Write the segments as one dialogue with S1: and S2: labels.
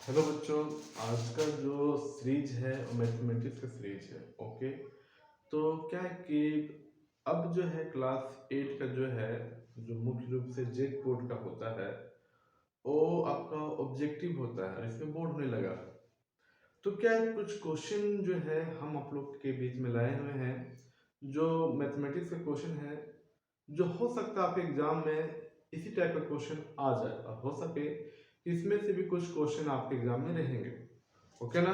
S1: Hello बच्चों। आज का जो सीरीज है वो मैथमेटिक्स का सीरीज है। ओके, तो क्या है कि अब जो है क्लास 8 का जो है, जो मुख्य रूप से जेक बोर्ड का होता है, वो आपका ऑब्जेक्टिव होता है और इसमें बोर्ड होने लगा। तो क्या है, कुछ क्वेश्चन जो है हम आप लोग के बीच में लाए हुए हैं, जो मैथमेटिक्स का क्वेश्चन है, जो हो सकता है आपके एग्जाम में इसी टाइप का क्वेश्चन आ जाए और हो सके कि इसमें से भी कुछ क्वेश्चन आपके एग्जाम में रहेंगे। ओके ना।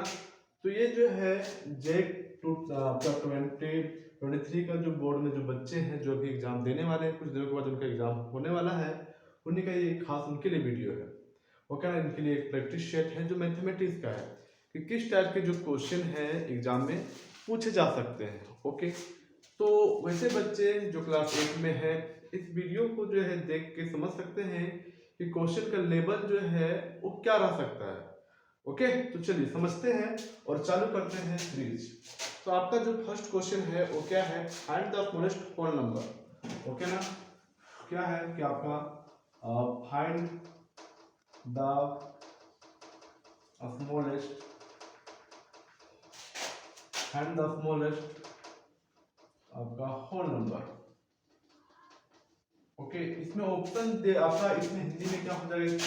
S1: तो ये जो है जेक टू आपका 2023 का जो बोर्ड में जो बच्चे हैं जो अभी एग्जाम देने वाले हैं, कुछ दिनों के बाद उनका एग्जाम होने वाला है, उन्हीं का ये खास उनके लिए वीडियो है। ओके ना। इनके लिए एक प्रैक्टिस सेट है जो मैथमेटिक्स का है कि किस टाइप के जो क्वेश्चन है एग्जाम में पूछे जा सकते हैं। ओके, तो वैसे बच्चे जो क्लास 8 में है इस वीडियो को जो है देख के समझ सकते हैं कि क्वेश्चन का लेवल जो है वो क्या रह सकता है। ओके, तो चलिए समझते हैं और चालू करते हैं सीरीज। तो आपका जो फर्स्ट क्वेश्चन है वो क्या है, find the smallest whole number. Okay ना। क्या है कि आपका फाइंड द स्मॉलेस्ट आपका होल नंबर। ओके, इसमें ऑप्शन दे आपका, इसमें हिंदी में क्या हो जाएगा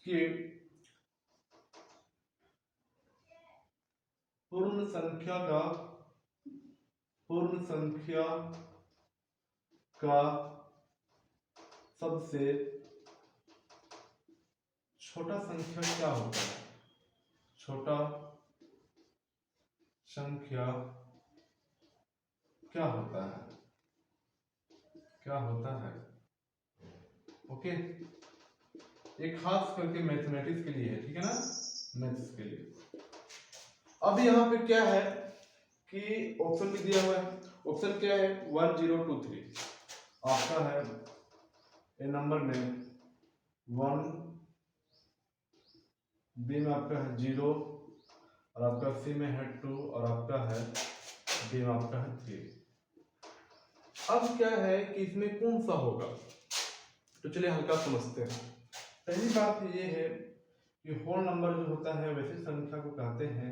S1: कि पूर्ण संख्या का सबसे छोटा संख्या क्या होता है। छोटा संख्या क्या होता है, क्या होता है। ओके, ये खास करके मैथमेटिक्स के लिए है, ठीक है ना, मैथ्स के लिए। अब यहाँ पे क्या है कि ऑप्शन भी दिया हुआ है। ऑप्शन क्या है, 1023 आपका है ए नंबर में 1, बी में आपका है 0 और आपका सी में है 2 और आपका है डी में आपका है 3। अब क्या है कि इसमें कौन सा होगा, तो चलिए हल्का समझते हैं। पहली बात ये है कि होल नंबर जो होता है वैसी संख्या को कहते हैं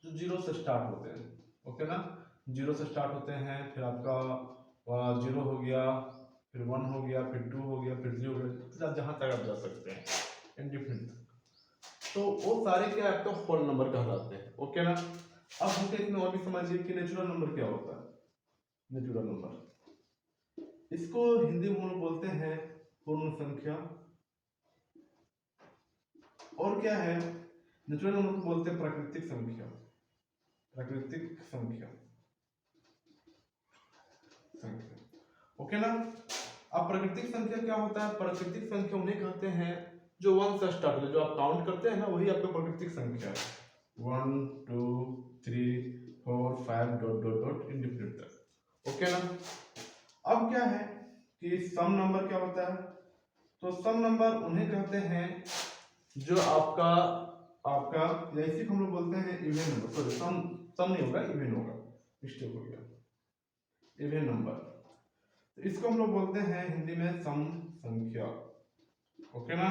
S1: जो 0 से स्टार्ट होते हैं। ओके ना, 0 से स्टार्ट होते हैं, फिर आपका 0 हो गया, फिर 1 हो गया, फिर 2 हो गया, फिर 3 हो गया, फिर जहाँ तक आप जा सकते हैं इंडिफिनिट। तो वो सारे क्या आपका होल नंबर कहलाते हैं। ओके ना। अब हमको इसमें और भी समझिए कि नेचुरल नंबर क्या होता है। नेचुरल नंबर, इसको हिंदी में हम लोग बोलते हैं पूर्ण संख्या। और क्या है, नेचुरल नंबर को बोलते हैं प्राकृतिक संख्या। प्राकृतिक संख्या ओके ना। अब प्राकृतिक संख्या क्या होता है, प्राकृतिक संख्या उन्हें कहते हैं जो 1 से स्टार्ट होते हैं, जो आप काउंट करते हैं ना वही आपका प्राकृतिक संख्या है। 1 2 3 4 5 डॉट डॉट डॉट इंडिफिनिट तक। ओके ना। अब क्या है कि सम नंबर क्या होता है, तो सम नंबर उन्हें कहते हैं जो आपका आपका जैसे हम लोग बोलते हैं इवन नंबर, सॉरी सम सम नहीं होगा, इवन होगा, मिस्टेक हो गया, इवन नंबर। तो इसको हम लोग बोलते हैं हिंदी में सम संख्या। ओके ना।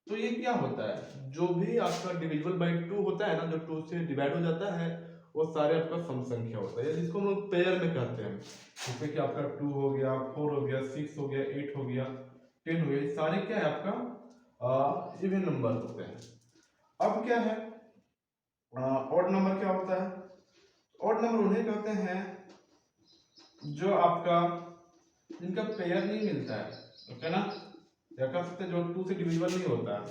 S1: तो ये क्या होता है, जो भी आपका डिविजिबल बाय 2 होता है ना, जो 2 से डिवाइड हो जाता है वो सारे आपका सम संख्या होता है, जिसको हम लोग पेयर में कहते हैं। जैसे कि आपका 2 हो गया, 4 हो गया, 6 हो गया, 8 हो गया, 10 हो गया, ये सारे क्या है आपका इवन नंबर होते हैं। अब क्या है, ऑड नंबर क्या होता है, ऑड नंबर उन्हें कहते हैं जो आपका जिनका पेयर नहीं मिलता है। ओके ना, या कह सकते हैं जो 2 से डिविजिबल नहीं होता है।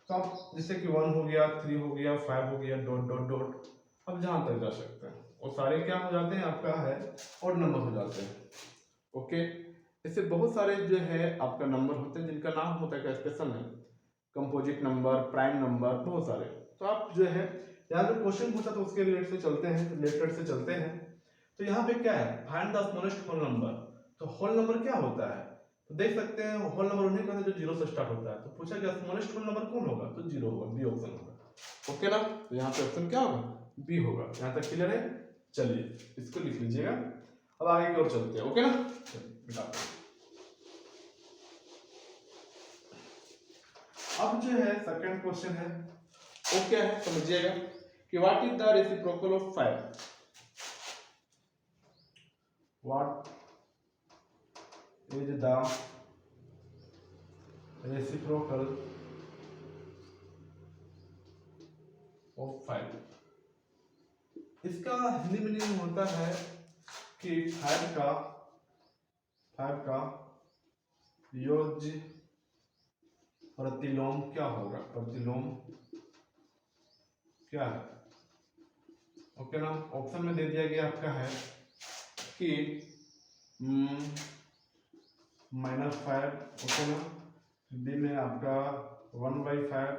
S1: तो आप जैसे कि 1 हो गया, 3 हो गया, 5 हो गया, डॉट डॉट डॉट, अब जहां तक जा सकते हैं वो सारे क्या हो जाते हैं, आपका है ऑड नंबर हो जाते हैं। ओके, इससे बहुत सारे जो है आपका नंबर होते हैं जिनका नाम होता है क्या, स्पेशल है, कंपोजिट नंबर, प्राइम नंबर, बहुत सारे। तो आप जो है यहाँ जो क्वेश्चन पूछा तो उसके रिलेटेड से चलते हैं, रिलेटेड से चलते हैं। तो यहाँ पे क्या है, find the smallest whole number. तो होल नंबर क्या होता है, तो देख सकते हैं होल नंबर उन्हें कहते हैं जो 0 से स्टार्ट होता है। तो पूछा गया स्मॉलेस्ट होल नंबर कौन होगा, तो 0 होगा, बी ऑप्शन होगा। ओके ना, तो यहाँ पे ऑप्शन क्या होगा, बी होगा। यहाँ तक क्लियर है, चलिए इसको लिख लीजिएगा। अब आगे की ओर चलते हैं। ओके ना, मिटाते हैं। अब जो है सेकंड क्वेश्चन है वो क्या है समझिएगा कि what is the reciprocal of 5। What is the reciprocal of 5। इसका हिंदी मीनिंग होता है कि 5 का योज्य प्रतिलोम क्या होगा, प्रतिलोम क्या है। ओके ना, ऑप्शन में दे दिया गया आपका है कि -5, ओके ना, डी में आपका 1/5,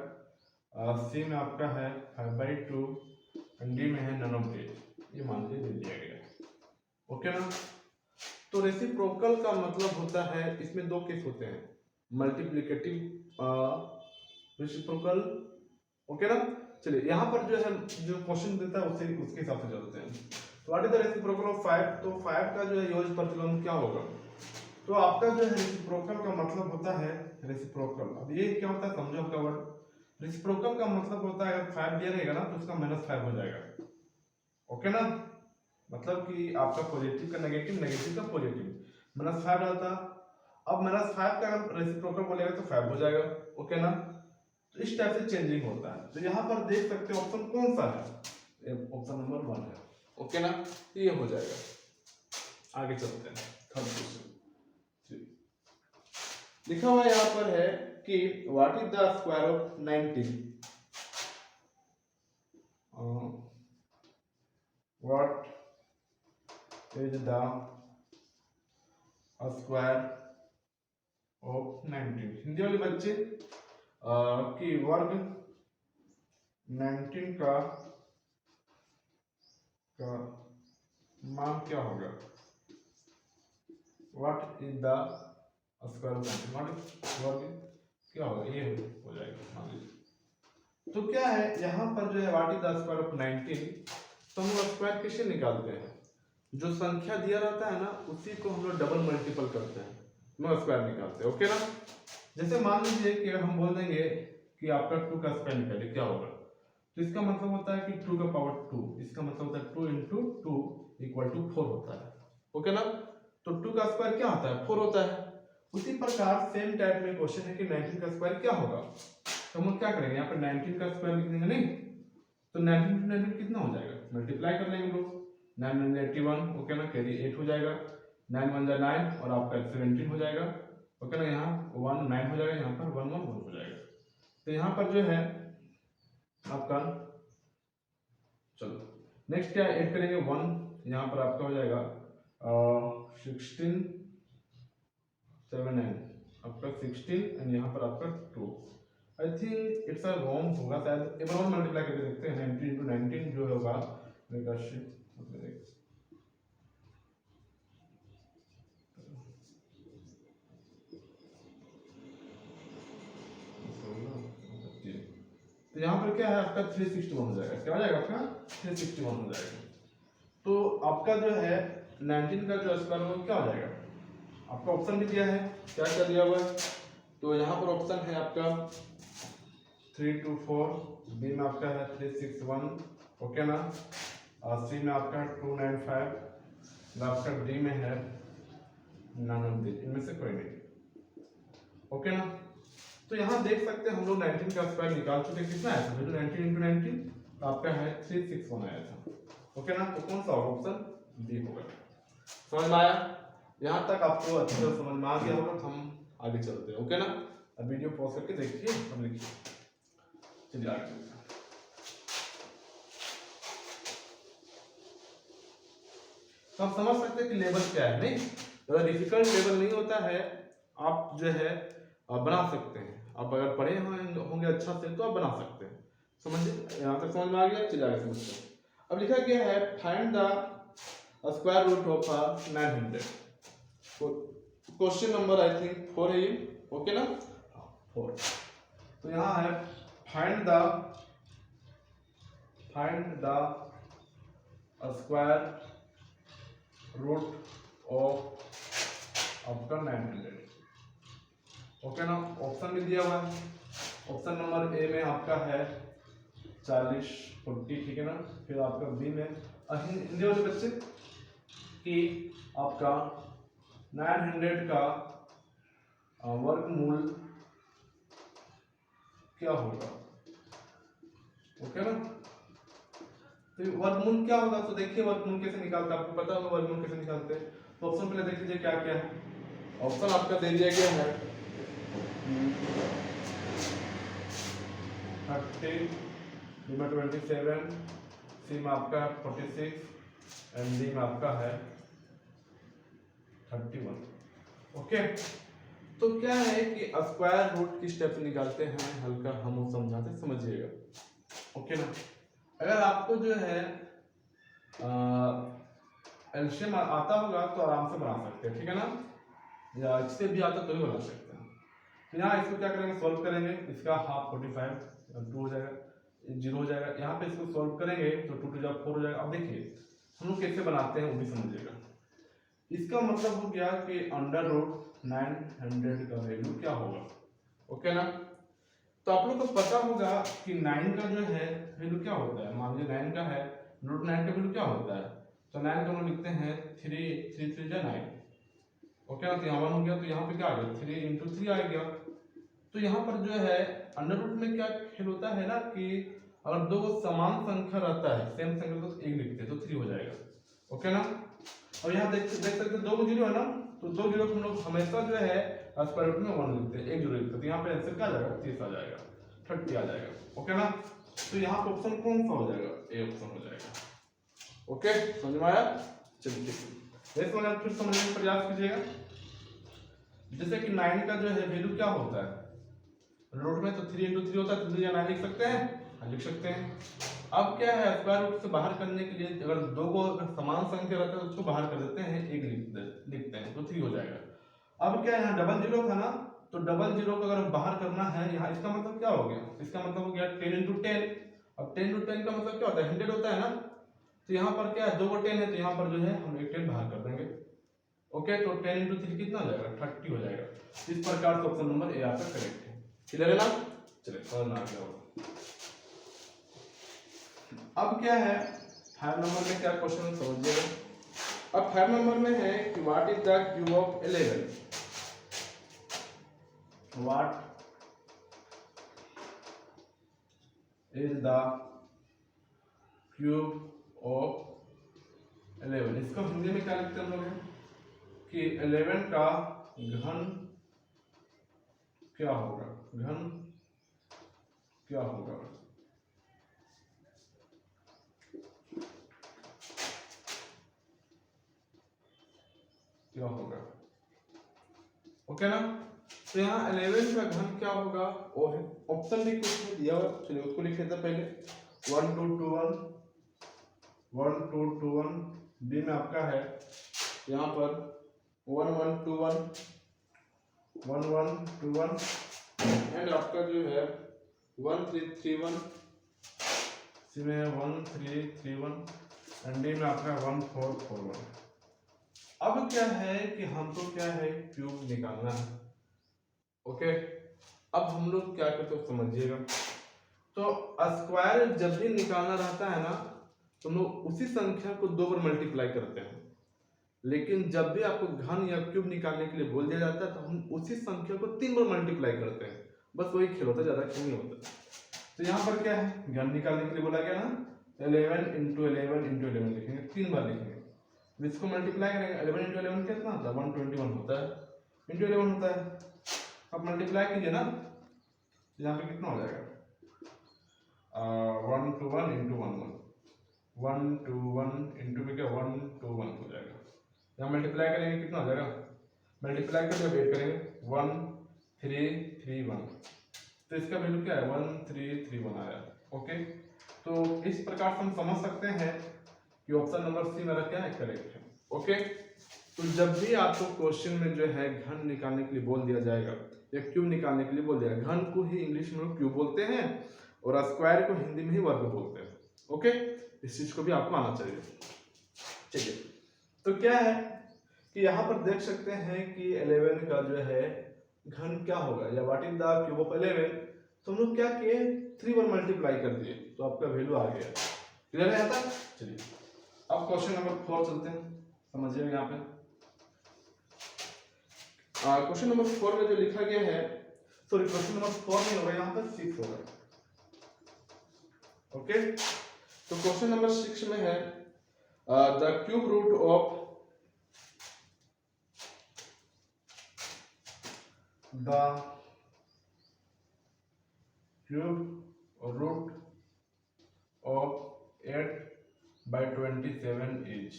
S1: सी में आपका है 5/2, डी में है none of these, ये मान के दे दिया गया। ओके ना, तो रेसिप्रोकल का मतलब होता है, इसमें दो केस होते हैं, मल्टीप्लिकेटिव रेसिप्रोकल। ओके ना, चलिए यहाँ पर जो है जो क्वेश्चन देता है उसके हिसाब से चलते हैं। तो what is the reciprocal of 5, तो 5 का जो है योज्य प्रतिलोम क्या होगा। तो आपका जो है रेसिप्रोकल का मतलब होता है रेसिप्रोकल। अब ये क्या होता है समझो, आपका वर्ड रेसिप्रोकल का मतलब होता है अगर 5 दिया रहेगा ना तो उसका -5 हो जाएगा। ओके ना, मतलब कि आपका पॉजिटिव का नेगेटिव, नेगेटिव का पॉजिटिव, -5 रहता। अब -5 का अगर रेसिप्रोकल बोलेगा तो 5 हो जाएगा। ओके ना, तो इस टाइप से चेंजिंग होता है। तो यहाँ पर देख सकते हो ऑप्शन कौन सा है, ऑप्शन नंबर 1 है। ओके ना, ये हो जाएगा। आगे चलते हैं थर्ड क्वेश्चन। लिखा हुआ यहाँ पर है कि what is the square of 19। What is the square of 19। Hindi वाले बच्चे कि वर्ग 19 का मान क्या होगा। What is the square of 19, वर्ग क्या होगा, ये हो जाएगा मान लीजिए। तो क्या है यहाँ पर जो है what is the square of 19, तो हम लोग स्क्वायर कैसे निकालते हैं, जो संख्या दिया रहता है ना उसी को हम लोग डबल मल्टीपल करते हैं, हम स्क्वायर निकालते हैं। ओके ना, जैसे मान लीजिए कि हम बोल देंगे कि आपका 2 का स्क्वायर निकालिए क्या होगा, तो इसका मतलब होता है कि 2 का पावर 2, इसका मतलब होता है 2 × 2 = 4 होता है। ओके ना, तो 2 का स्क्वायर क्या होता है 4 होता है। उसी प्रकार सेम टाइप में क्वेश्चन है कि 19 का स्क्वायर क्या होगा, तो हम क्या करेंगे यहाँ पर 19 का स्क्वायर लिख देंगे, नहीं तो 19 × 19 कितना हो जाएगा, मल्टीप्लाई कर लेंगे हम लोग, 9 × 9 = 81, ओके ना, कैरी 8 हो जाएगा, 9 × 1 = 9 और आपका 17 हो जाएगा। ओके ना, यहाँ 1 9 हो जाएगा, यहाँ पर 1 1 1 हो जाएगा। तो यहाँ पर जो है आपका, चलो नेक्स्ट क्या ऐड करेंगे 1, यहाँ पर आपका हो जाएगा 16 7 9, आपका 16 एंड यहाँ पर आपका 2। I think it's a wrong होगा शायद, एक बार मल्टीप्लाई करके देखते हैं। 19 × 19 जो होगा मेरा तो यहाँ पर क्या है आपका 361 हो जाएगा, क्या हो जाएगा आपका 361 हो जाएगा। तो आपका जो है 19 का जो स्क्वायर वो क्या हो जाएगा, आपका ऑप्शन भी दिया है, क्या क्या दिया हुआ है, तो यहाँ पर ऑप्शन है आपका 324, बी में आपका है 361, ओके ना, सी में आपका 295, आपका डी में है none of these, इनमें से कोई नहीं। ओके ना, तो यहाँ देख सकते हैं हम लोग 19 का स्क्वायर निकाल चुके, कितना आया था 19 × 19, तो आपका है 361 आया था। ओके ना, तो कौन सा होगा, ऑप्शन डी होगा। समझ में आया, यहाँ तक आपको अच्छे से समझ में आ गया होगा, तो हम आगे चलते हैं। ओके ना, अब वीडियो पॉज करके देखिए और लिखिए, चलिए आगे चलते हैं। तो आप समझ सकते हैं कि लेवल क्या है, नहीं ज़्यादा डिफिकल्ट लेवल नहीं होता है, आप जो है बना सकते हैं। आप अगर पढ़े होंगे अच्छा से तो आप बना सकते हैं। समझिए, यहाँ तक समझ में आ गया, चलिए आगे समझते हैं। अब लिखा गया है find the square root of 900। Question number I think 4 है ये, ओके ना, 4। तो यहाँ है find the square root of आपका 900। ओके ना, ऑप्शन भी दिया हुआ है, ऑप्शन नंबर ए में आपका है 40 40, ठीक है ना। फिर आपका बी में हिंदी वाले बच्चे कि आपका 900 का वर्गमूल क्या होगा, ओके ना। तो वर्गमूल क्या होगा, तो देखिए वर्गमूल कैसे निकालते हैं, आपको पता होगा वर्गमूल कैसे निकालते हैं। तो ऑप्शन पहले देख लीजिए क्या क्या है। ऑप्शन आपका दे दिया गया है 30, बी में 27, सी में आपका 46 एंड डी में आपका है 31, ओके। तो क्या है कि स्क्वायर रूट किस टाइप से निकालते हैं, हल्का हम वो समझाते समझिएगा, ओके ना। अगर आपको जो है एलसीएम आता होगा तो आराम से बना सकते हैं, ठीक है ना, या इससे भी आता तो भी बना सकते हैं। तो यहाँ इसको क्या करेंगे, सॉल्व करेंगे, इसका हाफ 45 2 हो जाएगा, 0 हो जाएगा। यहाँ पे इसको सॉल्व करेंगे तो 2 2 4 हो जाएगा। अब देखिए हम लोग कैसे बनाते हैं वो भी समझिएगा। इसका मतलब हो गया कि अंडर रूट 900 का वैल्यू क्या होगा, ओके ना। तो आप लोग को पता होगा कि 9 का जो है वैल्यू क्या होता है। मान लीजिए 9 का है, रूट 9 का वैल्यू क्या होता है, तो 9 का हम लिखते हैं 3 3 3 9, ओके ना। तो यहाँ 1 हो गया, तो यहाँ पे क्या आ गया 3 इंटू 3 आ गया। तो यहाँ पर जो है अंडर रूट में क्या खेल होता है ना कि अगर दो समान संख्या रहता है, सेम संख्या, तो एक लिखते हैं तो 3 हो जाएगा, ओके ना। और यहाँ देख सकते 2 जीरो है ना, तो 2 जीरो हम लोग हमेशा जो है स्क्वायर रूट में 1 लिखते हैं, एक जीरो लिखते हैं। तो यहाँ पे आंसर क्या आ जाएगा 30 आ जाएगा, 30 आ जाएगा, ओके ना। तो यहाँ पे ऑप्शन कौन सा हो जाएगा, ए ऑप्शन हो जाएगा, ओके। समझ में आया, चलिए फिर समझने का प्रयास कीजिएगा। जैसे कि 9 का जो है वैल्यू क्या होता है रूट में, तो 3 इंटू 3 होता है, तो 3 या 9 लिख सकते हैं, हाँ लिख सकते हैं। अब क्या है स्क्वायर रूट से बाहर करने के लिए अगर दो को समान संख्या रहता है तो उसको बाहर कर देते हैं, एक लिखते हैं तो 3 हो जाएगा। अब क्या यहाँ डबल जीरो था ना, तो डबल जीरो को अगर बाहर करना है यहाँ, इसका मतलब क्या हो गया, इसका मतलब हो गया 10 इंटू 10। अब 10 इंटू 10 का मतलब क्या होता है 100 होता है ना, तो यहाँ पर क्या है 2 को 10 है, तो यहाँ पर जो है हम एक 10 बाहर कर देंगे, ओके। तो 10 इंटू 3 कितना हो जाएगा 30 हो जाएगा। इस प्रकार से ऑप्शन नंबर ए आपका करेक्ट है, क्लियर है ना। चलिए समझ आ गया। अब क्या है 5 नंबर में क्या क्वेश्चन समझिएगा। अब 5 नंबर में है कि what is the cube of 11, what is the cube of 11। इसको हिंदी में क्या लिखते हैं हम लोग कि 11 का घन क्या होगा, घन क्या होगा, क्या होगा, ओके ना। तो यहाँ 11 का घन क्या होगा वो है, ऑप्शन भी कुछ दिया हुआ, चलिए उसको लिख लेते हैं पहले 1 2 2 1 1 2 2 1, बी में आपका है यहाँ पर 1 1 2 1 1 1 2 1 एंड आपका जो है 1 3 3 1, सी में 1 3 3 1 एंड डी में आपका 1 4 4 1। अब क्या है कि हमको क्या है क्यूब निकालना है, ओके। अब हम लोग क्या करते हो समझिएगा। तो स्क्वायर जब भी निकालना रहता है ना तो हम लोग उसी संख्या को 2 बार मल्टीप्लाई करते हैं, लेकिन जब भी आपको घन या क्यूब निकालने के लिए बोल दिया जाता है तो हम उसी संख्या को 3 बार मल्टीप्लाई करते हैं, बस वही खेल होता है, ज्यादा खेल नहीं होता। तो यहाँ पर क्या है घन निकालने के लिए बोला गया ना, 11 इंटू 11 इंटू 11 लिखेंगे, 3 बार लिखेंगे। इसको मल्टीप्लाई करेंगे 11 इंटू 11 कितना होता है 121 होता है, इंटू 11 होता है। अब मल्टीप्लाई कीजिए ना, यहाँ पे कितना हो जाएगा 1 2 1 इंटू 1 1 1 2 1 इंटू में क्या 1 2 1 हो जाएगा। यहाँ मल्टीप्लाई करेंगे कितना हो जाएगा, मल्टीप्लाई करके वेट करेंगे 1 3 3 1, तो इसका वैल्यू क्या है 1 3 3 1 आया, ओके। तो इस प्रकार से हम समझ सकते हैं कि ऑप्शन नंबर सी मेरा क्या है करेक्ट है, ओके। तो जब भी आपको क्वेश्चन में जो है घन निकालने के लिए बोल दिया जाएगा या क्यूब निकालने के लिए बोल दिया, घन को ही इंग्लिश में लोग क्यूब बोलते हैं और स्क्वायर को हिंदी में ही वर्ग बोलते हैं, ओके। इस चीज को भी आपको आना चाहिए। चलिए तो क्या है कि यहाँ पर देख सकते हैं कि 11 का जो है घन क्या होगा या what is the cube of 11, तो हम लोग क्या किए, 3 बार मल्टीप्लाई कर दिए तो आपका वैल्यू आ गया। क्लियर है यहाँ तक? चलिए अब क्वेश्चन नंबर 4 चलते हैं, समझिए यहाँ पे क्वेश्चन नंबर 4 में जो लिखा गया है, सॉरी क्वेश्चन नंबर 4 नहीं होगा, यहाँ पर 6 होगा। ओके, तो क्वेश्चन नंबर 6 में है the cube root of the cube root of 8/27 is,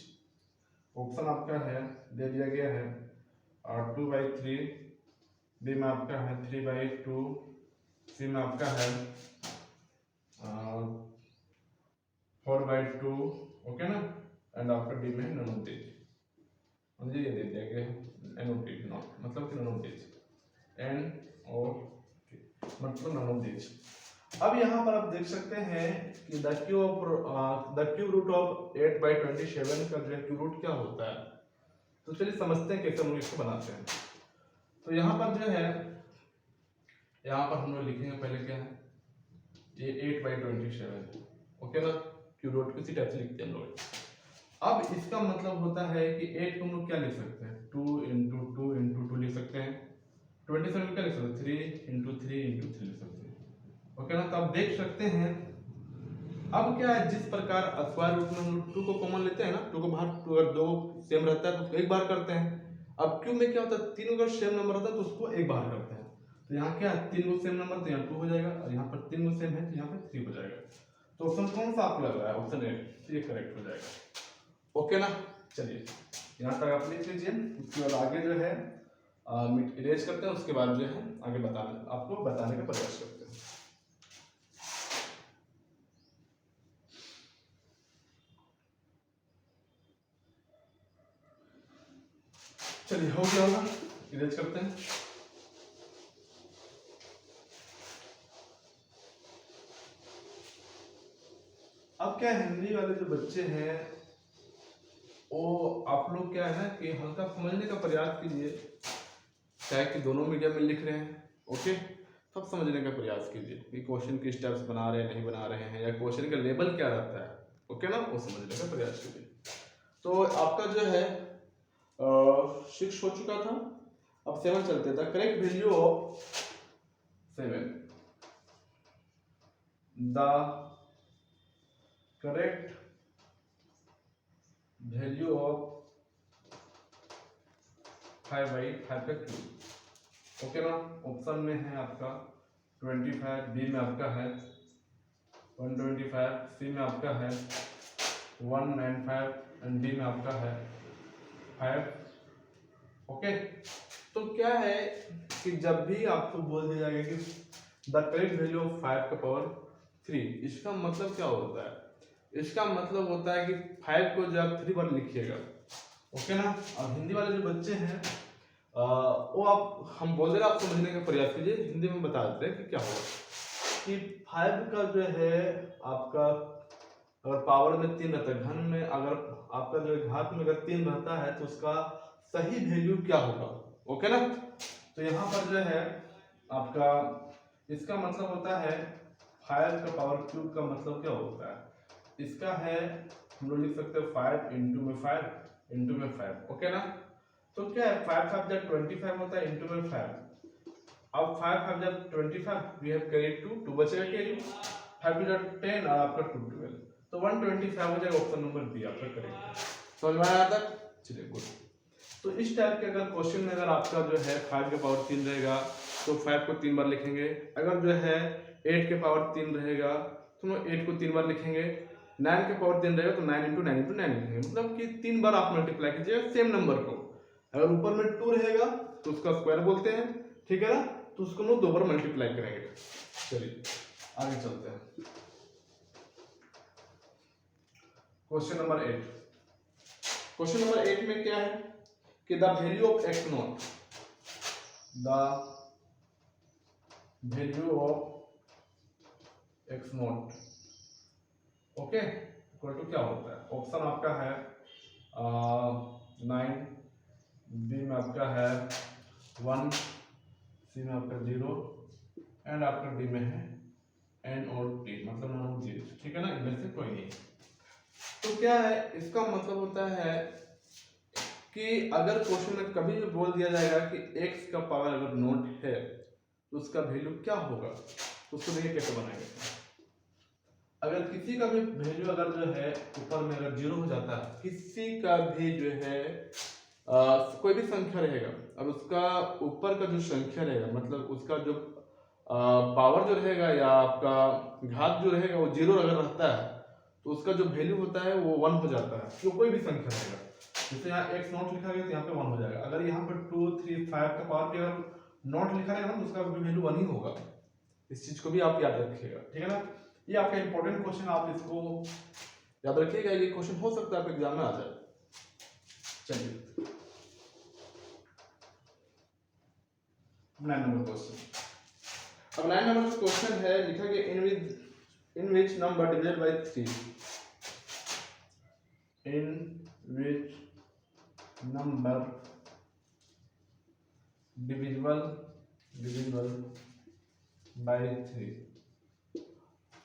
S1: option आपका है दे दिया गया है 2/3, बी में आपका है 3/2, सी में आपका है 4/2, ओके ना, एंड आपका डी में नन ऑफ दीज, मुझे ये दे दिया गया है एन ऑफ डी नॉट, मतलब कि नन ऑफ दीज, एन और मतलब नन ऑफ दीज। अब यहाँ पर आप देख सकते हैं कि द क्यूब रूट ऑफ 8/27 का जो क्यूब रूट क्या होता है, तो चलिए समझते हैं कैसे हम लोग इसको बनाते हैं। तो यहाँ पर जो है, यहाँ पर हम लोग लिखेंगे पहले क्या है, ये 8/27, ओके ना, क्यूब रूट किसी टाइप से लिखते हैं हम लोग। अब इसका मतलब होता है कि 8 को हम लोग क्या लिख सकते हैं, 2 × 2 × 2 लिख सकते हैं, 27 क्या लिख सकते हैं, 3 × 3 × 3 लिख सकते हैं, ओके ना। तो आप देख सकते हैं अब क्या है, जिस प्रकार स्क्वायर रूट में हम लोग 2 को कॉमन लेते हैं ना, 2 को बाहर, 2 अगर 2 सेम रहता है तो एक बार करते हैं। अब क्यूब में क्या होता है, 3 अगर सेम नंबर रहता है तो उसको एक बार करते हैं। तो यहाँ क्या है, 3 को सेम नंबर तो यहाँ 2 हो जाएगा, और यहाँ पर 3 को सेम है तो यहाँ पर 3 हो जाएगा। तो ऑप्शन कौन सा आपको लग रहा है, ऑप्शन ए, ये करेक्ट हो जाएगा, ओके ना। चलिए यहाँ तक आप लिख लीजिए, उसके बाद आगे जो है इरेज करते हैं, उसके बाद जो है आगे आपको बताने का प्रयास करते हैं। चलिए हो गया होगा, इरेज करते हैं। अब क्या हिंदी वाले जो बच्चे हैं वो आप लोग क्या है ना कि हल्का समझने का प्रयास कीजिए, चाहे कि दोनों मीडियम में लिख रहे हैं, ओके, तब समझने का प्रयास कीजिए कि क्वेश्चन किस टाइप से बना रहे हैं, नहीं बना रहे हैं, या क्वेश्चन का लेवल क्या रहता है, ओके ना, वो समझने का प्रयास कीजिए। तो आपका जो है 6 हो चुका था, अब 7 चलते थे। Correct value of 7, the correct value of 5/5 का क्यूब, ओके ना। ऑप्शन में है आपका 25, बी में आपका है 125, सी में आपका है 195 एंड डी में आपका है 5, ओके। तो क्या है कि जब भी आपको बोल दिया जाएगा कि द करेक्ट वैल्यू ऑफ 5 का पावर 3, इसका मतलब क्या होता है, इसका मतलब होता है कि 5 को जब 3 बार लिखिएगा, ओके ना। अब हिंदी वाले जो बच्चे हैं वो आप हम बोल दे रहे, आप समझने का प्रयास कीजिए, हिंदी में बता देते हैं कि क्या होगा कि 5 का जो है आपका अगर पावर में 3 रहता है, घन में अगर आपका जो घात में अगर 3 रहता है तो उसका सही वैल्यू क्या होगा, ओके ना। तो यहाँ पर जो है आपका इसका मतलब होता है 5 का पावर क्यूब का मतलब क्या होता है, इसका है हम लोग लिख सकते हैं 5 × में 5 × में 5, ओके ना। तो क्या है 5 5 जब 25 होता है × में 5, अब 5 5 जब 25 वी हैव कैरी 2 बचेगा कैरी, 5 2 जब 10 और आपका 2 12, तो 125 हो जाएगा, ऑप्शन नंबर बी आपका करेक्ट। समझ में आया था? चलिए गुड। तो इस टाइप के अगर क्वेश्चन में अगर आपका जो है 5 के पावर 3 रहेगा तो 5 को 3 बार लिखेंगे, अगर जो है 8 के पावर 3 रहेगा तो 8 को 3 बार लिखेंगे, 9 के पावर 3 रहेगा तो 9 × 9 × 9 लिखेंगे, मतलब कि 3 बार आप मल्टीप्लाई कीजिएगा सेम नंबर को। अगर ऊपर में 2 रहेगा तो उसका स्क्वायर बोलते हैं, ठीक है ना, तो उसको हम लोग 2 बार मल्टीप्लाई करेंगे। चलिए आगे चलते हैं, क्वेश्चन नंबर 8। क्वेश्चन नंबर 8 में क्या है कि the value of x0, the value of x0, okay, equal to क्या होता है, ऑप्शन आपका है 9, बी में आपका है 1, सी में आपका 0 एंड आफ्टर डी में है एन और टी, मतलब नॉन ऑफ दीज, ठीक है ना, इनमें से कोई नहीं। तो क्या है इसका मतलब होता है कि अगर क्वेश्चन में कभी भी बोल दिया जाएगा कि x का पावर अगर नोट है तो उसका वैल्यू क्या होगा, तो उसको देखिए कैसे बनाएंगे। अगर किसी का भी वैल्यू अगर जो है ऊपर में अगर 0 हो जाता है, किसी का भी जो है कोई भी संख्या रहेगा और उसका ऊपर का जो संख्या रहेगा, मतलब उसका जो पावर जो रहेगा या आपका घात जो रहेगा वो 0 अगर रहता है तो उसका जो वैल्यू होता है वो 1 हो जाता है। तो कोई भी संख्या रहेगा, जैसे यहाँ x नॉट लिखा गया तो यहाँ पे 1 हो जाएगा। अगर यहाँ पर 2 3 5 का पावर पे अगर नॉट लिखा रहेगा ना तो उसका वैल्यू 1 ही होगा। इस चीज को भी आप याद रखिएगा, ठीक है ना। ये आपका इंपॉर्टेंट क्वेश्चन, आप इसको याद रखिएगा, ये क्वेश्चन हो सकता है आप एग्जाम में आ जाए। चलिए 9 नंबर क्वेश्चन। अब 9 नंबर क्वेश्चन है, लिखा गया in which number divided by 3, in which number divisible by 3।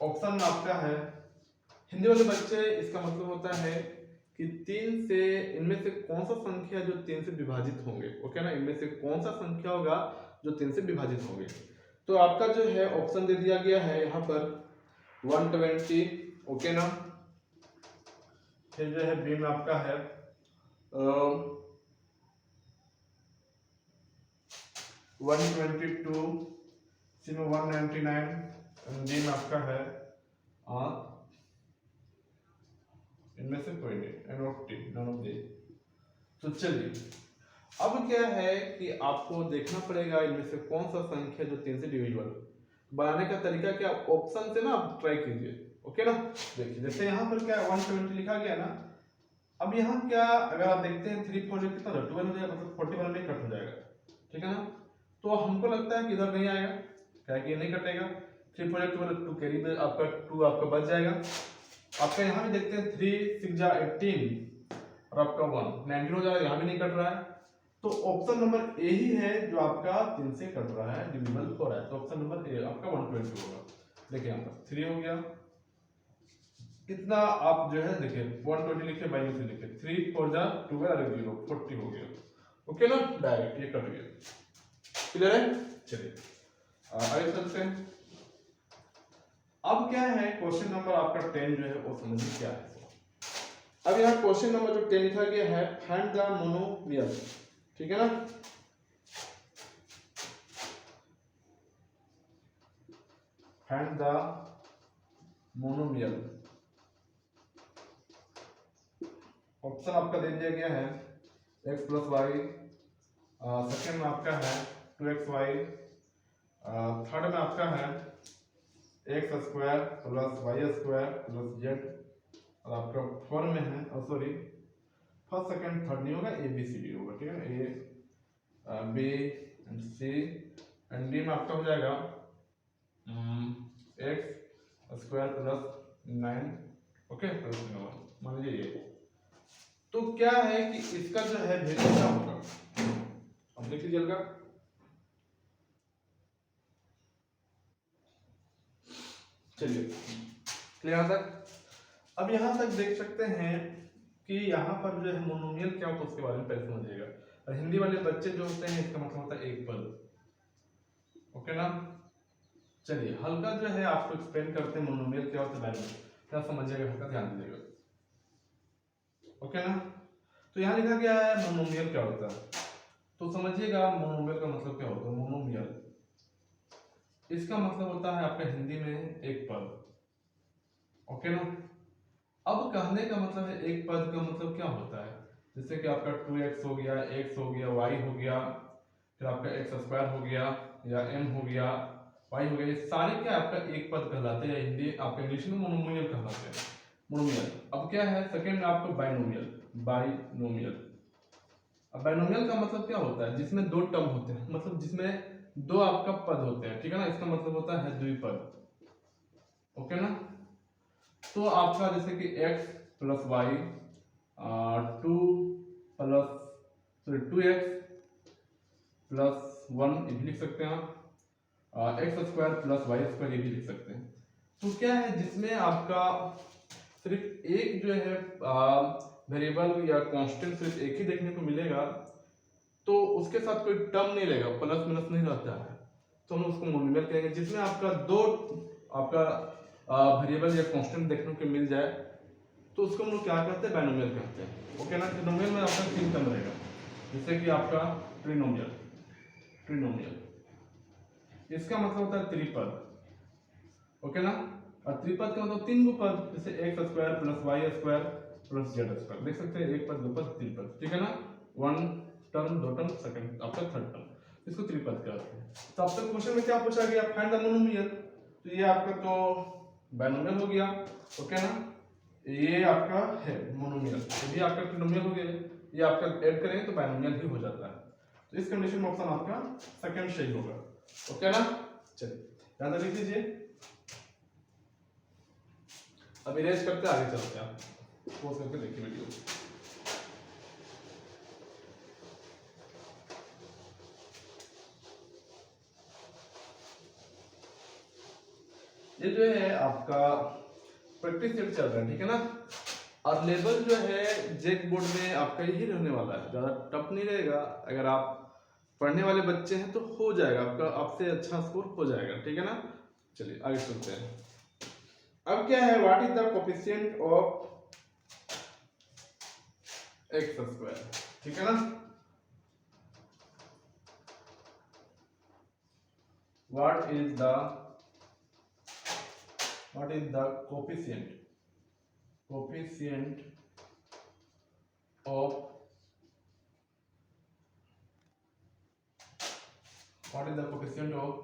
S1: Option में आपका है, हिंदी वाले बच्चे इसका मतलब होता है कि 3 से इनमें से कौन सा संख्या जो 3 से विभाजित होंगे, ओके ना, इनमें से कौन सा संख्या होगा जो 3 से विभाजित होंगे। तो आपका जो है ऑप्शन दे दिया गया है यहाँ पर 120, ओके ना। फिर जो है बी में आपका है 122, सी में 199, डी में आपका है इनमें से कोई नहीं, any of the, none of the. तो चलिए अब क्या है कि आपको देखना पड़ेगा इनमें से कौन सा संख्या जो 3 से डिविजिबल। बनाने का तरीका क्या, ऑप्शन से ना आप ट्राई कीजिए, ओके ना। देखिए जैसे यहाँ पर क्या 120 लिखा गया ना, अब यहाँ क्या अगर आप देखते हैं 3 4 कितना 12 हो जाएगा, मतलब 41 में कट हो जाएगा, ठीक है ना। तो हमको लगता है कि इधर नहीं आएगा, क्या कि ये नहीं कटेगा। 3 4 12 2 कैरी में आपका 2 आपका बच जाएगा। आपका यहाँ भी देखते हैं 3 6 जा 18 और आपका 1 19 हो जाएगा, यहाँ भी नहीं कट रहा है। तो ऑप्शन नंबर ए ही है जो आपका 3 से कट रहा है, डिविजिबल हो रहा है। तो ऑप्शन नंबर ए आपका 120 होगा। देखिए यहाँ पर 3 हो गया, कितना आप जो है देखिए 120 लिखे बाई में 3 लिखे, 3 4 जा 12 और 0 40 हो गया, ओके ना, डायरेक्ट ये कट गया। क्लियर है, चलिए आगे चलते हैं। अब क्या है क्वेश्चन नंबर आपका 10 जो है वो समझिए क्या है। अब यहाँ क्वेश्चन नंबर जो 10 लिखा गया है, फाइंड द मोनोमियल, ठीक है ना। फाइंड द मोनोमियल, ऑप्शन आपका दे दिया गया है x प्लस वाई, सेकेंड में आपका है 2xy, थर्ड में आपका है x square plus y square plus z, और आपका फोर में है सॉरी फर्स्ट सेकंड थर्ड नहीं होगा, ए बी सी डी होगा, ठीक है ना। A B and C and D में आपका हो जाएगा x square plus 9, okay plus 9, मान लीजिए ये। तो क्या है कि इसका जो है वैल्यू क्या होगा, अब देख लीजिएगा। चलिए क्लियर तक। अब यहां तक देख सकते हैं कि यहाँ पर जो है मोनोमियल क्या होता है उसके बारे में पहले समझिएगा। और हिंदी वाले बच्चे जो होते हैं इसका मतलब होता है एक पद, ओके ना। चलिए हल्का जो है आपको एक्सप्लेन करते हैं मोनोमियल क्या होता है, क्या समझिएगा, हल्का ध्यान दीजिएगा, ओके ना। तो यहाँ लिखा गया है मोनोमियल क्या होता है, तो समझिएगा मोनोमियल का मतलब क्या होता है। मोनोमियल इसका मतलब होता है आपका हिंदी में एक पद, ओके ना। अब कहने का मतलब है एक पद का मतलब क्या होता है, जैसे कि आपका 2x हो गया, x हो गया, y हो गया, फिर आपका x स्क्वायर हो गया या m हो गया, y हो गया, ये सारे क्या आपका एक पद कहलाते हैं, हिंदी आपका इंग्लिश में मोनोमियल कहलाते हैं, मोनोमियल। अब क्या है सेकंड में आपका बाइनोमियल, बाइनोमियल। अब बाइनोमियल का मतलब क्या होता है, जिसमें दो टर्म होते हैं, मतलब जिसमें दो आपका पद होते हैं, ठीक है ना, इसका मतलब होता है द्विपद, ओके ना। तो आपका जैसे कि x plus y 2 plus 2x plus 1 ये भी लिख सकते हैं आप, x square plus y square, ये भी लिख सकते हैं। तो क्या है जिसमें आपका सिर्फ एक जो है वेरिएबल या कांस्टेंट सिर्फ एक ही देखने को मिलेगा, तो उसके साथ कोई टर्म नहीं रहेगा, प्लस माइनस नहीं रहता है, तो हम उसको मोनोमियल कहेंगे। जिसमें आपका दो आपका वेरिएबल या कांस्टेंट देखने को मिल जाए तो उसको हम लोग क्या कहते हैं, बाइनोमियल कहते हैं। ओके ना। ट्रिनोमियल में आपका तीन टर्म रहेगा, जैसे कि आपका ट्रिनोमियल, इसका मतलब होता है त्रिपद। ओके ना। और त्रिपद का मतलब तीन गो पद, जैसे x square plus y square plus z square, देख सकते हैं, एक पद, दो पद, तीन पद, ठीक है ना। वन टर्म, दो टर्म, सेकंड आपका थर्ड टर्म, इसको त्रिपद कहते हैं। तो अब तक क्वेश्चन में क्या पूछा गया, फाइंड द मोनोमियल, तो ये आपका तो बाइनोमियल हो गया। ओके ना। ये आपका है मोनोमियल, ये भी आपका ट्रिनोमियल हो गया, ये आपका ऐड करेंगे तो बाइनोमियल ही हो जाता है। तो इस कंडीशन में ऑप्शन आपका सेकंड सही होगा। ओके ना। चलिए ध्यान रख लीजिए। अब इरेज करते आगे चलते हैं, पोज करके देखिए वीडियो। ये जो है आपका प्रैक्टिस सेट चल रहा है, ठीक है ना। और लेवल जो है जेक बोर्ड में आपका यही रहने वाला है, ज्यादा टफ नहीं रहेगा। अगर आप पढ़ने वाले बच्चे हैं तो हो जाएगा आपका, आपसे अच्छा स्कोर हो जाएगा, ठीक है ना। चलिए आगे चलते हैं। अब क्या है, what is the coefficient of x square, ठीक है ना। What is the coefficient of what is the coefficient of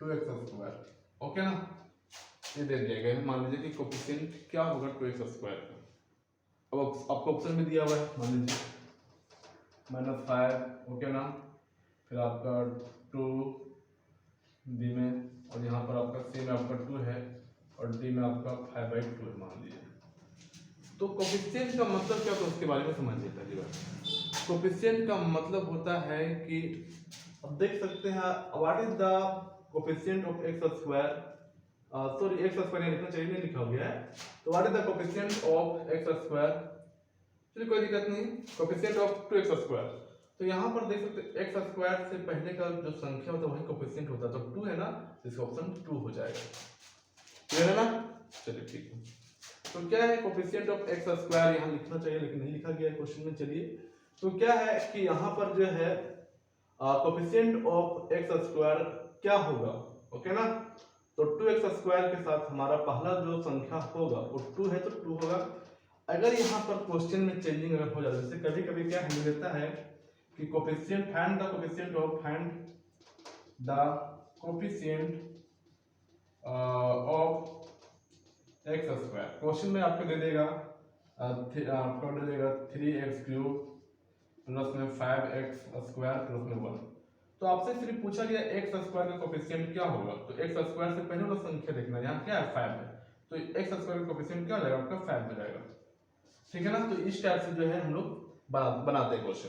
S1: 2x square. Okay ना। ये दे दिया गया है, मान लीजिए कि कोफिशिएंट क्या होगा 2x स्क्वायर का। अब आपको ऑप्शन में दिया हुआ है, मान लीजिए -5, ओके ना, फिर आपका 2 बी में, और यहाँ पर आपका सी में आपका 2 है, और डी में आपका 5/2 है, मान लीजिए। तो कोफिशिएंट का मतलब क्या होता है उसके बारे में समझिए पहली बार। कोफिशिएंट का मतलब होता है कि, अब देख सकते हैं, what is the coefficient of x square, sorry x square यहाँ लिखना चाहिए, नहीं लिखा गया है। तो what is the coefficient of x square, चलिए कोई दिक्कत नहीं, कोफिशिएंट ऑफ 2x स्क्वायर। तो यहाँ पर देख सकते हैं एक्स स्क्वायर से पहले का जो संख्या होता है वही कोफिशिएंट होता है, तो 2 है ना, इसका ऑप्शन 2 हो जाएगा, क्लियर है ना। चलिए ठीक है। तो क्या है कोफिशिएंट ऑफ एक्स स्क्वायर, यहाँ लिखना चाहिए लेकिन नहीं लिखा गया है क्वेश्चन में। चलिए तो क्या है कि यहाँ पर जो है कोफिशिएंट ऑफ एक्स स्क्वायर क्या होगा, ओके ना। तो 2x स्क्वायर के साथ हमारा पहला जो संख्या होगा वो 2 है, तो 2 होगा। अगर यहाँ पर क्वेश्चन में चेंजिंग अगर हो जाता है, जैसे कभी कभी क्या हमें देता है कि coefficient, find the coefficient of x square, question में आपको दे देगा आपको दे देगा 3x³ प्लस में 5x स्क्वायर प्लस में 1। तो आपसे सिर्फ पूछा गया एक्स स्क्वायर का कोफिशिएंट क्या होगा, तो एक्स स्क्वायर से पहले वाला संख्या देखना, यहाँ क्या है 5 है, तो एक्स स्क्वायर का कोफिशिएंट क्या हो जाएगा आपका 5 हो जाएगा, ठीक है ना। तो इस टाइप से जो है हम लोग बनाते हैं क्वेश्चन।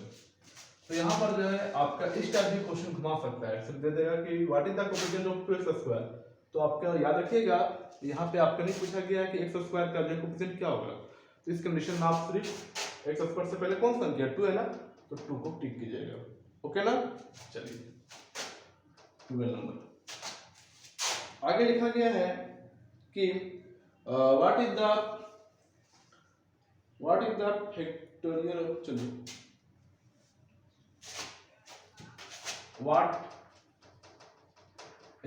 S1: तो यहाँ पर जो है आपका इस टाइप भी क्वेश्चन घुमा सकता है, सिर्फ दे देगा कि what is the coefficient of 2x square. तो आपका याद रखिएगा, यहाँ पे आपका नहीं पूछा गया है कि एक्स स्क्वायर का कोफिशिएंट क्या होगा। तो इस कंडीशन में आप सिर्फ एक्स स्क्वायर से पहले कौन सा संख्या 2 है ना, तो 2 को टिक कीजिएगा, ओके ना। चलिए 12 नंबर आगे लिखा गया है कि what is the factorial of, चलिए what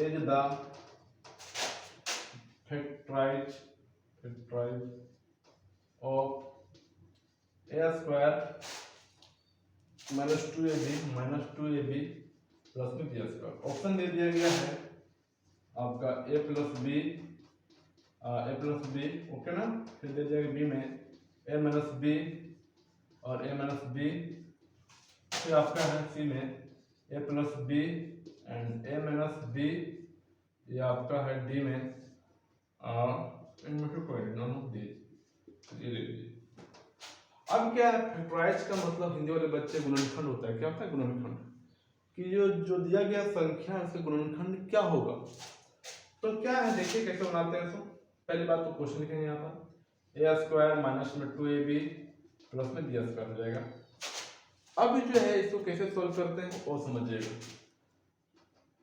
S1: is the factorise of a square -2ab plus में b स्क्वायर। ऑप्शन दे दिया गया है आपका a प्लस b, ओके ना। फिर दे दिया गया b में a माइनस b और a माइनस b, फिर आपका है c में a plus b and a minus b, ये आपका है d में इनमें से कोई नॉन ऑफ दिस, ये ले लीजिए। अब क्या है, फैक्टराइज का मतलब हिंदी वाले बच्चे गुणनखंड होता है। क्या होता है गुणनखंड, कि जो दिया गया संख्या है उसका गुणनखंड क्या होगा। तो क्या है देखिए कैसे बनाते हैं इसको। पहली बात तो क्वेश्चन लिखेंगे यहाँ पर ए स्क्वायर माइनस में 2ab प्लस में बी स्क्वायर हो जाएगा। अब जो है इसको कैसे सोल्व करते हैं वो समझिएगा।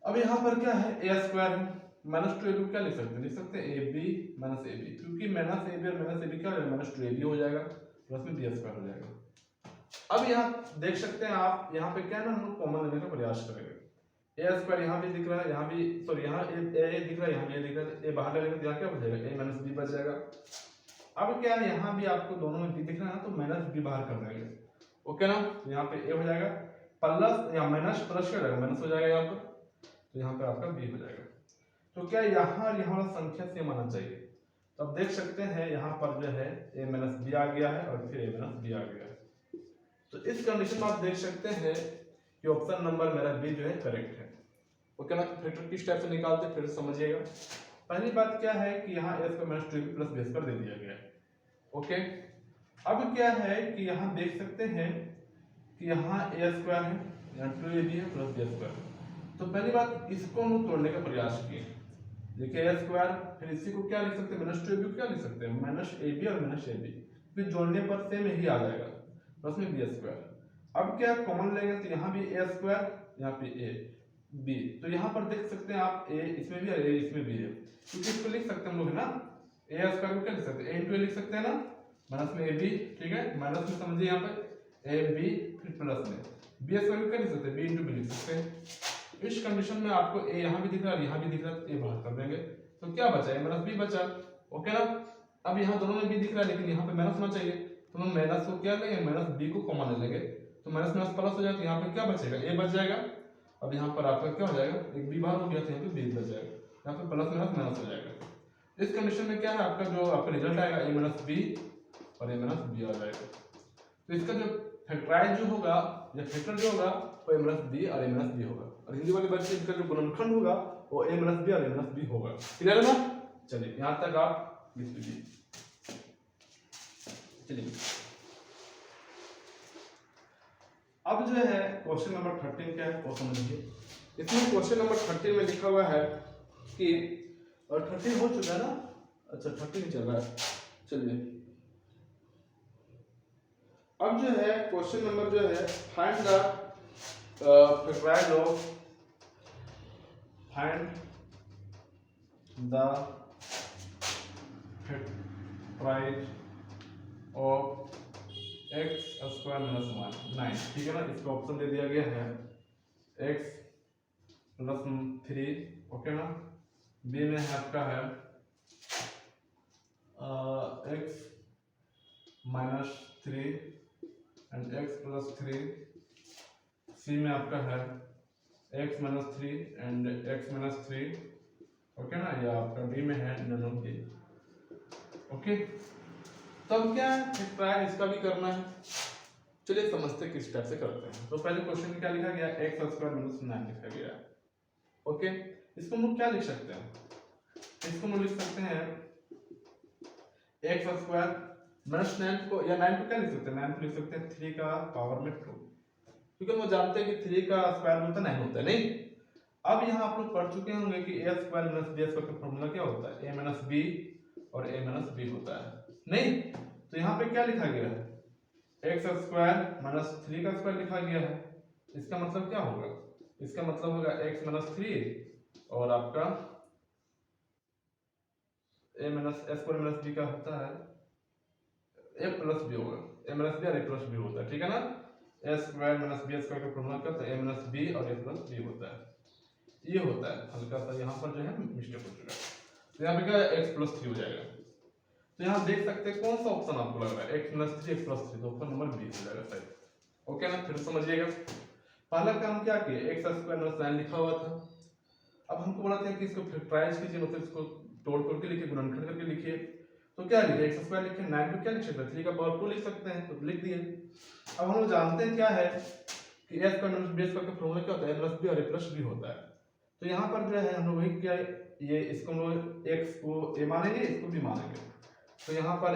S1: अब यहाँ पर क्या है ए स्क्वायर है माइनस 2ab क्या लिख सकते हैं ab माइनस ab, क्योंकि माइनस ab और माइनस ab क्या हो जाएगा माइनस 2ab हो जाएगा प्लस में बी स्क्वायर हो जाएगा। अब यहाँ देख सकते हैं आप, यहाँ पे क्या ना हम लोग कॉमन लेने का प्रयास करेंगे। ए स्क्वायर यहाँ भी दिख रहा है, यहाँ भी सॉरी यहाँ ए दिख रहा है, यहाँ भी ए दिख रहा है, ए बाहर ले लेंगे तो यहाँ क्या बचेगा ए माइनस बी बच जाएगा। अब क्या है यहाँ भी आपको दोनों में बी दिख रहा है तो माइनस बी बाहर कर देंगे, ओके ना। तो यहाँ पे ए हो जाएगा प्लस या माइनस प्लस क्या हो जाएगा माइनस हो जाएगा यहाँ पर, तो यहाँ पे आपका बी हो जाएगा। तो क्या यहाँ और यहाँ संख्या सेम आना चाहिए। तो अब देख सकते हैं यहाँ पर जो है ए माइनस बी आ गया है और फिर ए माइनस बी आ गया है। तो इस कंडीशन में आप देख सकते हैं कि ऑप्शन नंबर मेरा बी जो है करेक्ट है, ओके ना। फैक्टर किस टाइप से निकालते फिर समझिएगा। पहली बात क्या है कि यहाँ a square minus 2ab plus b square दे दिया गया है, ओके। अब क्या है कि यहाँ देख सकते हैं कि यहाँ ए स्क्वायर है, यहाँ 2ab है प्लस बी स्क्वायर। तो पहली बात इसको हम तोड़ने का प्रयास किए। देखिए ए स्क्वायर, फिर इसी को क्या लिख सकते हैं माइनस 2ab को क्या लिख सकते हैं माइनस ab और माइनस ab, फिर जोड़ने पर सेम ही आ जाएगा प्लस में बी स्क्वायर। अब क्या कॉमन लेंगे तो यहाँ भी ए स्क्वायर, यहाँ पे ए बी, तो यहाँ पर देख सकते हैं आप ए इसमें भी है ए इसमें भी है, क्योंकि इसको लिख सकते हैं हम लोग है ना ए स्क्वायर को क्या लिख सकते हैं ए इंटू ए लिख सकते हैं ना, माइनस में ए बी, ठीक है। माइनस में समझिए यहाँ पे ए बी फिर प्लस में बी स्क्वायर को क्या लिख सकते हैं बी इंटू बी लिख सकते हैं। इस कंडीशन में आपको ए यहाँ भी दिख रहा है यहाँ भी दिख रहा है, ए बाहर कर देंगे तो क्या बचा ए माइनस बी बचा, ओके ना। अब यहाँ दोनों में बी दिख रहा है लेकिन यहाँ पे माइनस होना चाहिए, तो हम माइनस को क्या लेंगे माइनस बी को कॉमन ले लेंगे, तो माइनस माइनस प्लस हो जाएगा, यहाँ पे क्या बचेगा ए बच जाएगा। अब यहाँ पर आपका क्या हो जाएगा एक बी बाहर हो गया तो यहाँ पे बी बच जाएगा, यहाँ पे प्लस माइनस माइनस हो जाएगा। इस कंडीशन में क्या है आपका जो आपका रिजल्ट आएगा ए माइनस बी और ए माइनस बी आ जाएगा। तो इसका जो फैक्टराइज जो होगा या फैक्टर जो होगा वो ए माइनस बी और ए माइनस बी होगा, और हिंदी वाले बच्चे इसका जो गुणनखंड होगा वो ए माइनस बी और ए माइनस बी होगा। क्लियर है ना। चलिए यहाँ तक आप लिख लीजिए। चलिए अब जो है क्वेश्चन नंबर 13 क्या है वो समझिए। इसमें क्वेश्चन नंबर 13 में लिखा हुआ है कि, और 13 हो चुका है ना, अच्छा 13 चल रहा है। चलिए अब जो है क्वेश्चन नंबर जो है find the factorise of x square minus 9, ठीक है ना। इसका ऑप्शन दे दिया गया है एक्स प्लस 3, ओके ना। बी में है आपका है x minus 3 and x plus 3। सी में आपका है x minus 3 and x minus 3, okay ना। या आपका डी में है नन ऑफ दी, ओके। तब क्या है इसका भी करना है। चलिए समझते किस टाइप से करते हैं। तो पहले क्वेश्चन में क्या लिखा गया एक्स स्क्वायर माइनस 9 लिखा गया है, ओके। इसको हम लोग क्या लिख सकते हैं, इसको हम लिख सकते हैं एक्स स्क्वायर माइनस 9 को या 9 को क्या लिख सकते हैं 9 को लिख सकते हैं 3 का पावर में 2, क्योंकि हम जानते हैं कि 3 का स्क्वायर होता है 9 होता है नहीं। अब यहाँ आप लोग पढ़ चुके होंगे कि ए स्क्वायर माइनस बी स्क्वायर का फॉर्मूला क्या होता है ए माइनस बी और ए माइनस बी होता है नहीं। तो यहाँ पे क्या लिखा गया है एक्स स्क्वायर माइनस 3 का स्क्वायर लिखा गया है। इसका मतलब क्या होगा, इसका मतलब होगा एक्स माइनस 3 और आपका ए माइनस स्क्वायर माइनस बी का होता है ए प्लस बी होगा, ए माइनस बी और ए प्लस बी होता है, ठीक है ना। ए स्क्वायर माइनस बी स्क्वायर का फॉर्मूला क्या होता है ए माइनस बी और ए प्लस बी होता है, ये होता है। हल्का सा यहाँ पर जो है मिस्टेक हो चुका है, तो यहाँ पे क्या एक्स प्लस 3 हो जाएगा। तो यहाँ देख सकते हैं कौन सा ऑप्शन आपको लग रहा है एक्स प्लस 3 एक्स प्लस 3, तो ऑप्शन नंबर बी हो जाएगा सही, ओके ना। फिर समझिएगा पहला काम क्या किए एक्स स्क्वायर माइनस 9 लिखा हुआ था। अब हमको बोला था कि इसको फैक्टराइज कीजिए, मतलब इसको तोड़ तोड़ के लिखिए गुणनखंड करके लिखिए। तो क्या लिखे एक्स स्क्वायर लिखे 9 को क्या लिख सकते हैं 3 का पावर 2 लिख सकते हैं, तो लिख दिए। अब हम लोग जानते हैं क्या है कि ए स्क्वायर माइनस बी स्क्वायर का फॉर्मूला क्या होता है ए प्लस बी और ए प्लस बी होता है। तो यहाँ पर जो है हम लोग वही क्या ये इसको हम लोग x को a मानेंगे इसको भी मानेंगे। तो यहाँ पर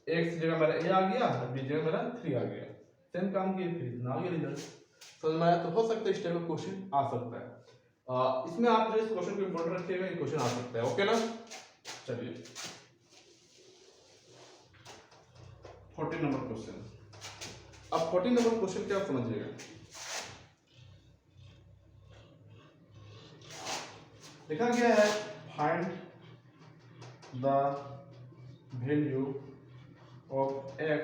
S1: x की जगह मेरा a आ गया और b जगह मेरा 3 आ गया, सेम काम किए फिर इतना आ गया रिजल्ट। समझ में आया? तो हो सकता है इस टाइप का क्वेश्चन आ सकता है। इसमें आप जो इस क्वेश्चन को इंपॉर्टेंट रखिएगा, ये क्वेश्चन आ सकता है। ओके ना? चलिए 14 नंबर क्वेश्चन। अब 14 नंबर क्वेश्चन क्या समझिएगा, लिखा गया है find the value of x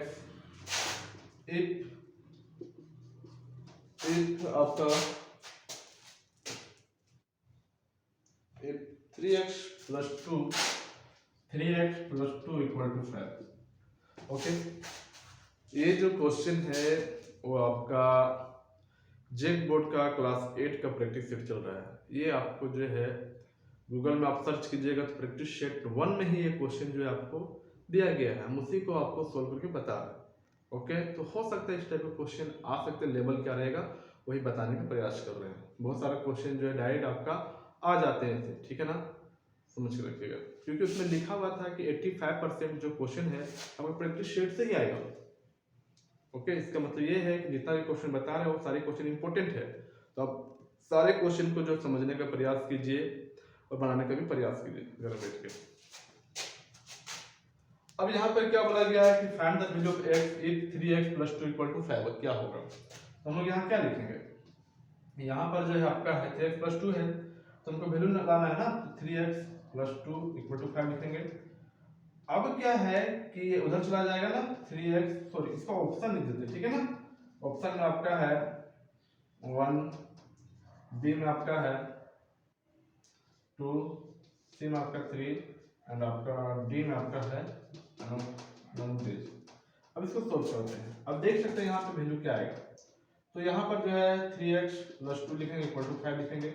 S1: if आपका if 3x plus 2 equal to 5। Okay, ये जो क्वेश्चन है वो आपका जेक बोर्ड का क्लास 8 का प्रैक्टिस सेट चल रहा है। ये आपको जो है गूगल में आप सर्च कीजिएगा तो प्रैक्टिस सेट 1 में ही ये क्वेश्चन जो है आपको दिया गया है, हम उसी को आपको सोल्व करके बता रहे हैं। ओके, तो हो सकता है इस टाइप का क्वेश्चन आ सकते हैं, लेवल क्या रहेगा वही बताने का प्रयास कर रहे हैं। बहुत सारा क्वेश्चन जो है डायरेक्ट आपका आ जाते हैं ऐसे, ठीक है ना, समझ के रखिएगा, क्योंकि उसमें लिखा हुआ था कि 85% जो क्वेश्चन है आपको प्रैक्टिस सेट से ही आएगा। ओके, इसका मतलब ये है कि जितना भी क्वेश्चन बता रहे हैं वो सारे क्वेश्चन इंपॉर्टेंट है, तो आप सारे क्वेश्चन को जो समझने का प्रयास कीजिए और बनाने का भी प्रयास कीजिए घर बैठ के। अब यहाँ पर क्या बोला गया है कि find the value of x if 3x + 2 = 5, क्या होगा? तो हम लोग यहाँ क्या लिखेंगे, यहाँ पर जो है आपका है 3x + 2 है, तो हमको वैल्यू निकालना है ना, 3x + 2 = 5 लिखेंगे। अब क्या है कि ये उधर चला जाएगा ना, 3x, सॉरी इसका ऑप्शन लिख देते, ठीक है ना। ऑप्शन में आपका है 1, बी में आपका है 2, सी में आपका 3 एंड आपका डी में आपका है 1। अब इसको सोल्व करते हैं। अब देख सकते हैं यहाँ पे वैल्यू क्या आएगा, तो यहाँ पर जो है 3x + 2 लिखेंगे = 5 लिखेंगे।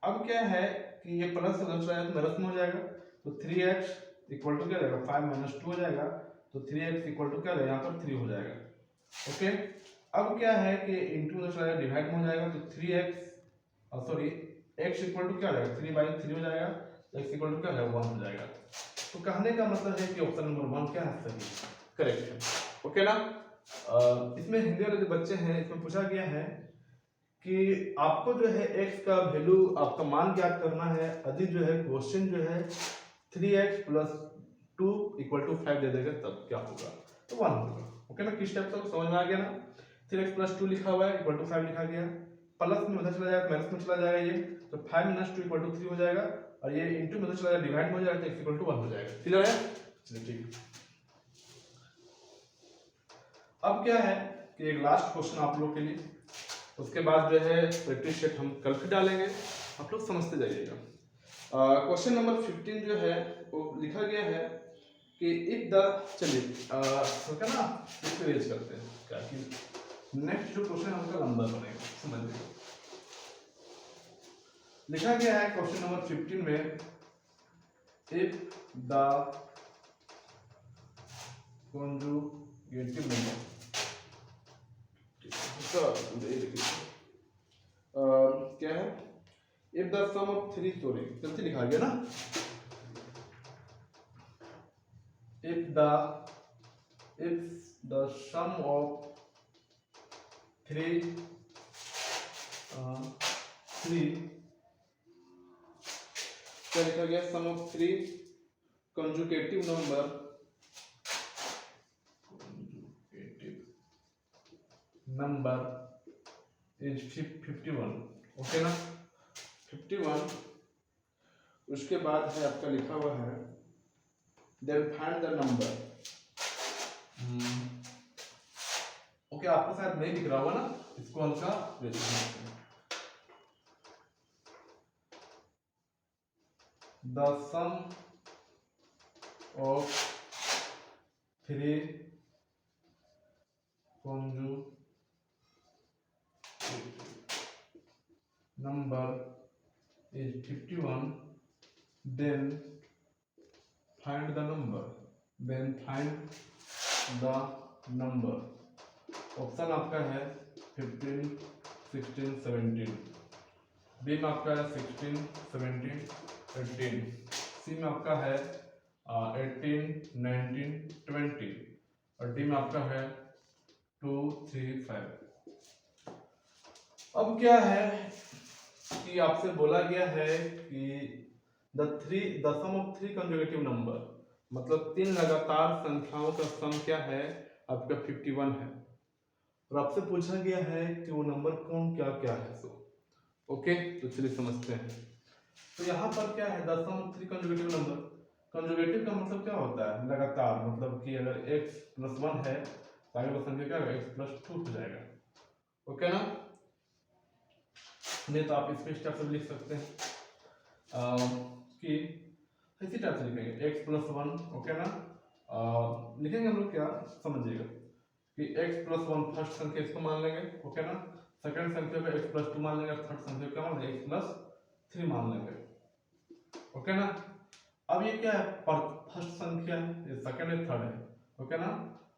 S1: अब क्या है कि ये प्लस से उधर चला जाए तो माइनस में हो जाएगा, तो 3x = क्या रहेगा, 5 - 2 हो जाएगा, तो 3x = क्या रहेगा, यहाँ पर 3 हो जाएगा। ओके, अब क्या है कि इंटू उधर चला जाएगा डिवाइड में हो जाएगा, तो 3x सॉरी x = क्या रहेगा, 3/3 हो जाएगा, x = क्या है 1 हो जाएगा। तो कहने का मतलब है कि ऑप्शन नंबर 1 क्या है, सही करेक्ट है। ओके ना। इसमें हिंदी वाले जो बच्चे हैं इसमें पूछा गया है कि आपको जो है x का वैल्यू आपका मान ज्ञात करना है, यदि जो है क्वेश्चन जो है 3x + 2 = 5 दे देगा तब क्या होगा, तो 1 होगा। ओके ना, किस टाइप से समझ में आ गया ना। 3x + 2 लिखा हुआ है = 5 लिखा गया, प्लस में उधर चला जाएगा माइनस में चला जाएगा ये, तो 5 - 2 = 3 हो जाएगा, और ये इंटू में उधर चला जाएगा डिवाइड में हो जाएगा, तो x = 1 हो जाएगा। क्लियर है? चलिए ठीक। अब क्या है कि एक लास्ट क्वेश्चन आप लोग के लिए, उसके बाद जो है प्रैक्टिस सेट हम कल फिर डालेंगे, आप लोग समझते जाइएगा। क्वेश्चन नंबर 15 जो है वो लिखा गया है कि इफ द, चलिए ठीक है ना, इसको रेज करते हैं क्या कि नेक्स्ट जो क्वेश्चन है उनका लंबा बनेगा, समझिए। लिखा गया है क्वेश्चन नंबर 15 में, इफ द conjugative number, क्या है, if the sum of 3, sorry गलती लिखा गया ना, if the sum of 3 क्या लिखा गया, sum of 3 conjugative number is 51। Okay ना, 51। उसके बाद है आपका लिखा हुआ है then find the number. Okay, आपको शायद नहीं दिख रहा होगा ना, इसको हल्का the sum of 3 conjugative number is 51, then find the number, option आपका है 15, 16, 17, बी में आपका है 16, 17, 18, सी में आपका है 18, 19, 20, और डी में आपका है 2 3 5। अब क्या है कि आपसे बोला गया है कि the sum of 3 consecutive number, मतलब 3 लगातार संख्याओं का सम क्या है आपका 51 है। और आपसे पूछा गया है कि वो नंबर कौन क्या क्या है। सो ओके, तो चलिए समझते हैं। तो यहाँ पर क्या है, the sum of 3 consecutive number. Conjugative का मतलब क्या होता है, लगातार, मतलब कि अगर x + 1 है तो आगे का संख्या क्या होगा, x + 2 हो जाएगा। ओके ना, नहीं तो आप इसमें इस टाइप से लिख सकते हैं कि इसी टाइप से लिखेंगे x + 1। ओके ना, लिखेंगे हम लोग, क्या समझिएगा कि x + 1 फर्स्ट संख्या इसको मान लेंगे। ओके ना, सेकंड संख्या को x + 2 मान लेंगे, थर्ड संख्या क्या मान लेंगे, x + 3 मान लेंगे। ओके ना, अब ये क्या है, फर्स्ट संख्या है, ये सेकंड है, थर्ड है। ओके ना,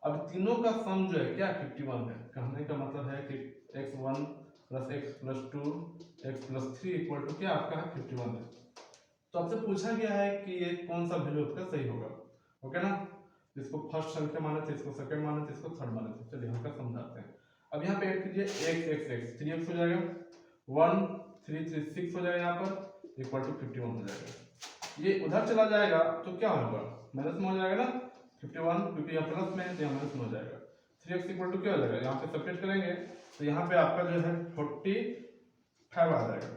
S1: अब तीनों का सम जो है क्या 51 है। कहने का मतलब है कि x1 + x + 2 x + 3 = क्या आपका 51 है। तो आपसे पूछा गया है कि ये कौन सा वैल्यू आपका सही होगा। ओके ना, इसको फर्स्ट संख्या माने थे, इसको सेकंड माने थे, इसको थर्ड माने थे। चलिए हम समझाते हैं। अब यहाँ पे ऐड कीजिए x 3x हो जाएगा, 1 3 3 6 हो जाएगा, यहाँ पर = 51 हो जाएगा। ये उधर चला जाएगा तो क्या होगा, माइनस में हो जाएगा ना 51, क्योंकि यहाँ प्लस में है तो यहाँ माइनस में हो जाएगा। 3x = क्या हो जाएगा, यहाँ पे सेपरेट करेंगे तो यहाँ पे आपका जो है 45 आ जाएगा।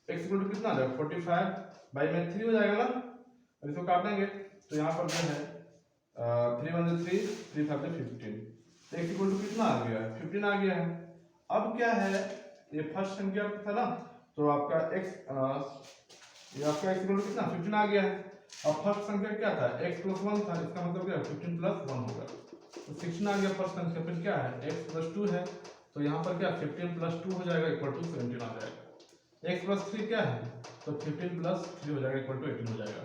S1: x = कितना आ जाएगा, 45 बाई में 3 हो जाएगा ना। अब इसको काटेंगे तो यहाँ पर जो है 3 × 1 3 3 5 15, तो x = कितना आ गया, 15 आ गया है। अब क्या है, ये फर्स्ट संख्या था ना, तो आपका ये आपका x = कितना 15 आ गया है। अब फर्स्ट संख्या क्या था, x + 1 था, इसका मतलब क्या है 15 + 1 होगा, तो 16 आ गया फर्स्ट संख्या। फिर क्या है, x + 2 है, तो यहाँ पर क्या 15 + 2 हो जाएगा = 17 आ जाएगा। x + 3 क्या है, तो 15 + 3 हो जाएगा = 18 हो जाएगा।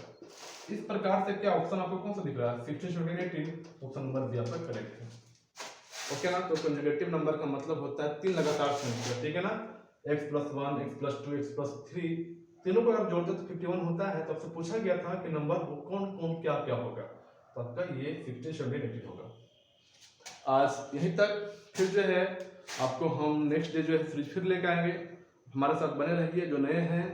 S1: इस प्रकार से क्या ऑप्शन आपको कौन सा दिख रहा है, 16 17 18, ऑप्शन नंबर बी आपका करेक्ट है। ओके ना, तो कंजुगेटिव नंबर का मतलब होता है 3 लगातार संख्या, ठीक है ना, x + 1 x + 2 x + 3, तीनों को अगर जोड़ते तो 51 होता है। तो आपसे पूछा गया था कि नंबर कौन कौन क्या क्या होगा, तो आपका ये 16 17 18 होगा। आज यहीं तक, फिर जो है आपको हम नेक्स्ट डे जो है सीरीज फिर लेकर आएंगे। हमारे साथ बने रहिए, जो नए हैं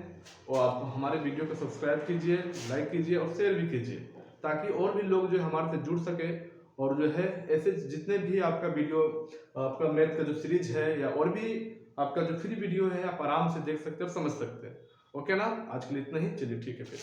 S1: और आप हमारे वीडियो को सब्सक्राइब कीजिए, लाइक कीजिए और शेयर भी कीजिए, ताकि और भी लोग जो है हमारे से जुड़ सके। और जो है ऐसे जितने भी आपका वीडियो, आपका मैथ का जो सीरीज है या और भी आपका जो फ्री वीडियो है, आप आराम से देख सकते हैं और समझ सकते हैं। ओके ना, आज के लिए इतना ही, चलिए ठीक है फिर।